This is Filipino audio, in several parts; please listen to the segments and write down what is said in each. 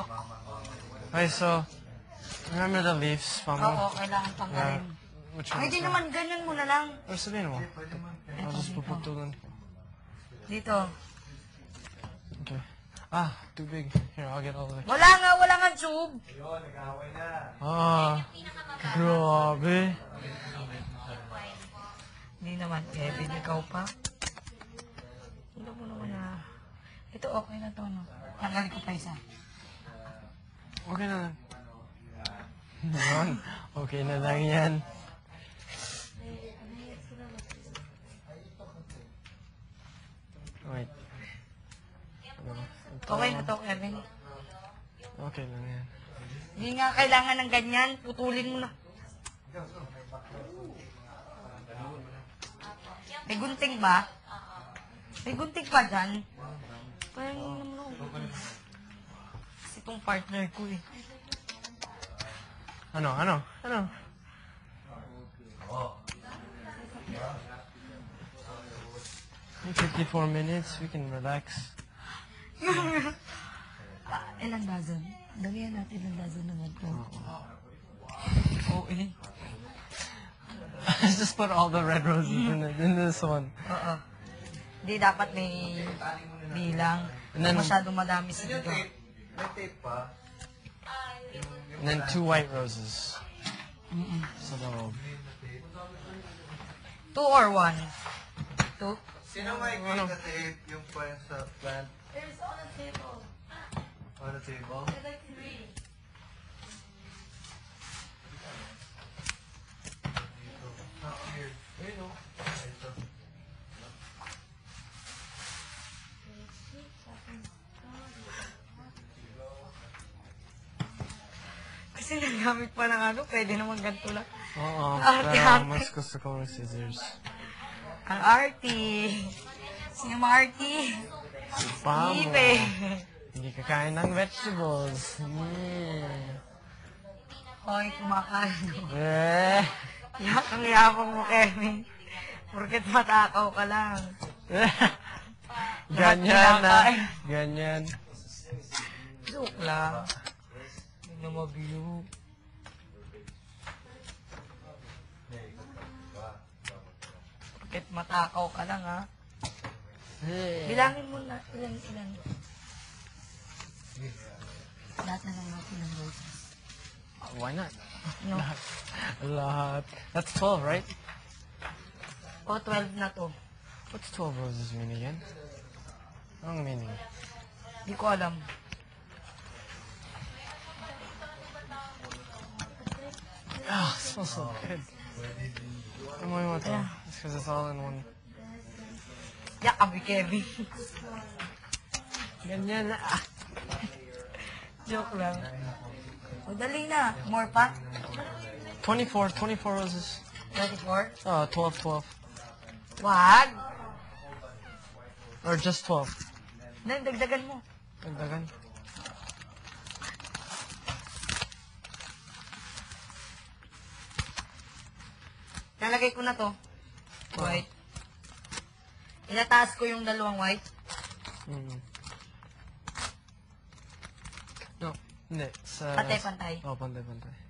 Joke. Okay, so, remember the leaves, Mama? Oo, kailangan tanggalin. Which one? Ay, di naman, ganyan mo na lang. Or sabihin mo. I'll just puputulan ko. Dito. Okay. Ah, too big. Here, I'll get all of it. Wala nga tube. Ah, grabe. Hindi naman, Kevin, ikaw pa. Hindi mo naman na. Ito, okay na to, no? Tanggalin ko pa isa. Okay na lang. Yan. Okay na lang yan. Wait. Okay na to, Kevin. Okay lang yan. Hindi nga kailangan ng ganyan. Putulin mo na. May gunting ba? May gunting pa dyan? Parang naman ako. Kasi itong partner ko eh. Ano? 54 minutes, we can relax. Ilang dozen? Damihan natin ilang dozen naman ko. Oh, eh. Just put all the red roses in this one. Oo. Hindi dapat may bilang. And then- Masyadong madami sa dito. And then 2 white roses. So the 2 or 1? 2? Sino may kita tape yung pa sa plant? There's on the table. On the table? I'd like to read. Kasi nagamit pa ng ano, pwede naman ganito lang. Oo, Arte, pero arte. mas gusto ko ng scissors. Ang arty. Sino mga arty? Si Pamo. Ibe. Hindi kakain ng vegetables. Yeah. Hoy, kumakain. Eh. Yak ang yapang mo, Kevin. Porket matakaw ka lang. Ganyan na. kinakain. Ganyan. Joke lang. Hindi na mag-view. Porket matakaw ka lang, ha? Bilangin mo na ilan. Lahat na lang natin ng roses. Why not? No. Lahat. That's 12, right? O, 12 na to. What's 12 roses mean again? Anong meaning? Di ko alam. Ah, it smells so good. Ano mo yung ito? Yeah. It's because it's all in one. Yak kami, Kevin. Ganyan na. Ah. Joke lang. O, dali na. More pa? 24 roses. 24? Oh, 12. Wag! Or just 12. Dagdagan mo. Dagdagan. Nalagay ko na to. White. Inataas ko yung dalawang white. No, hindi. Sa... Pantay-pantay. Oh, pantay-pantay.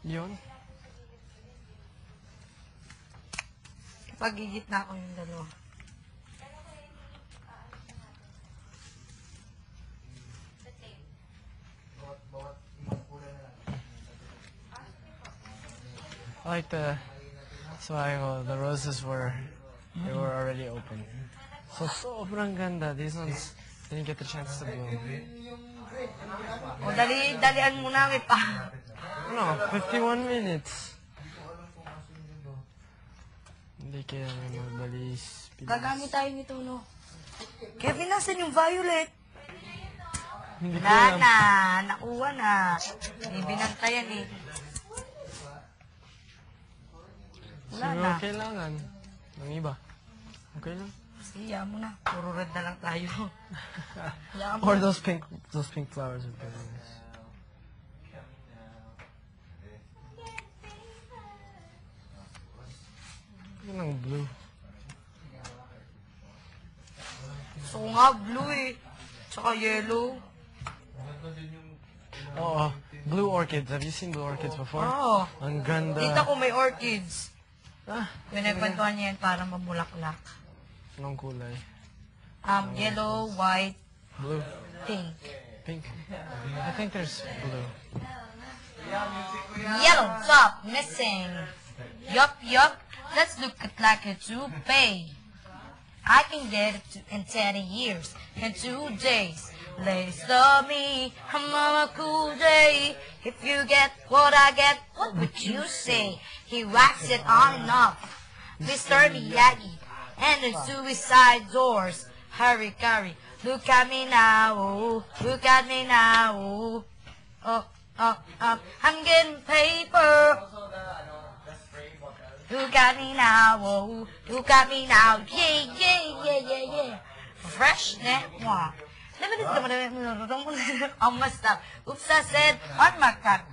Yun. Pagigit na ako yung dalawa. I like the... So the roses were... They were already open. So, sobrang ganda. These ones didn't get the chance to bloom. O, dalian mo na, may pa. No, 51 minutes. Hindi kaya may magbalis. Gagamit tayo nito, no? Kevin, nasan yung violet? Hindi ko Wala alam. na. Nakuha na. May binantayan eh. Wala Siguro na. kailangan. Ng iba. Okay lang. Siya mo na. Puro red na lang tayo. Hayaan mo Or na. those pink flowers are very nice. Yun ang blue. So nga, blue eh. Tsaka yellow. Oo. Blue orchids. Have you seen blue orchids before? Oo. Ang ganda. Dito ko may orchids. Ah, Pinagkwentuhan niya yan para mamulaklak. anong kulay? Yellow, white, Blue. pink. Pink. I think there's blue. Yellow top missing. Yup. Let's look at like a toupee. I can get it in 10 years, in 2 days. Ladies love me, I'm on a cool day. If you get what I get, what would you say? He whacks it on and off, Mr. Miyagi, and the suicide doors. Hurry, look at me now, oh, look at me now, oh. I'm getting paper. Look at me now, oh, look at me now, yeah. Fresh net, wow. I'm messed up. Oops, I said, on my cut.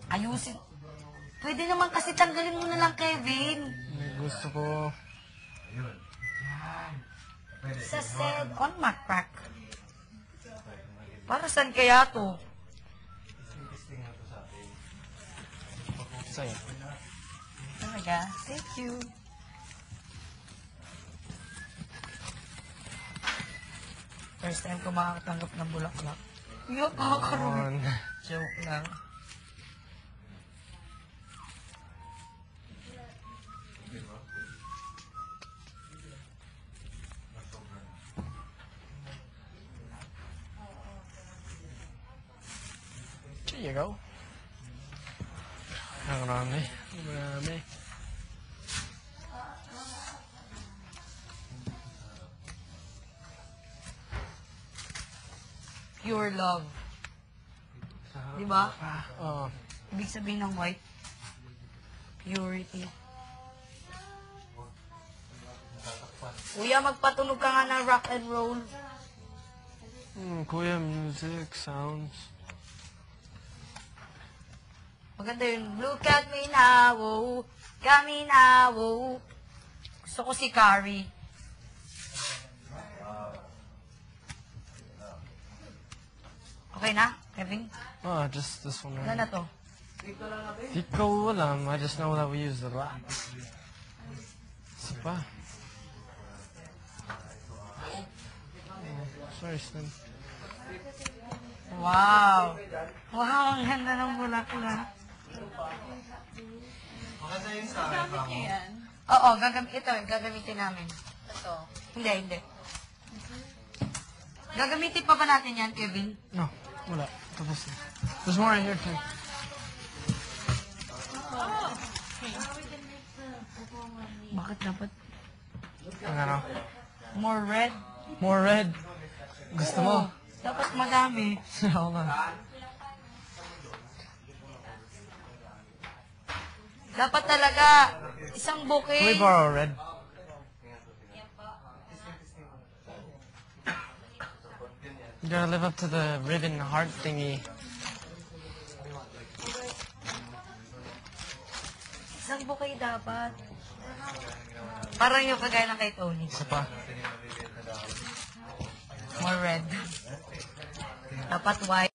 Ayusin. Pwede naman kasi tanggalin mo na lang, Kevin. Gusto ko. Sa said, on my crack. Para saan kaya to? Sa'yo. Talaga? Thank you. First time ko makakatanggap ng bulaklak. Yup, makakaroon. On. Joke lang. There you go. Marami. Marami. Pure love. Di ba? Oh. Ibig sabihin ng white, purity. Kuya, magpatunog ka nga ng rock and roll. Kuya, music, sounds. Maganda yun. Look at me now, oh. Got me now, oh. Gusto ko si Carrie. Okay na, Kevin? Oh, just this one. Ano na to? Di ko alam. I just know that we use a lot. Isa pa. Oh, sorry, Slim. Wow! Wow, ang ganda ng bulaklak. Maganda yung sa akin pa mo. Oo, gagamitin namin. Ito. Hindi. Gagamitin pa ba natin yan, Kevin? No, wala. Tapos na. There's more right here, too. Bakit dapat Ang ano? more red? More red. Gusto mo? Dapat madami. Hold on. Dapat talaga isang Can we bouquet. borrow red? You gotta live up to the ribbon heart thingy. Isang bouquet dapat. Parang yung kagaya ng kay Tony. Isa pa. More red. Dapat white.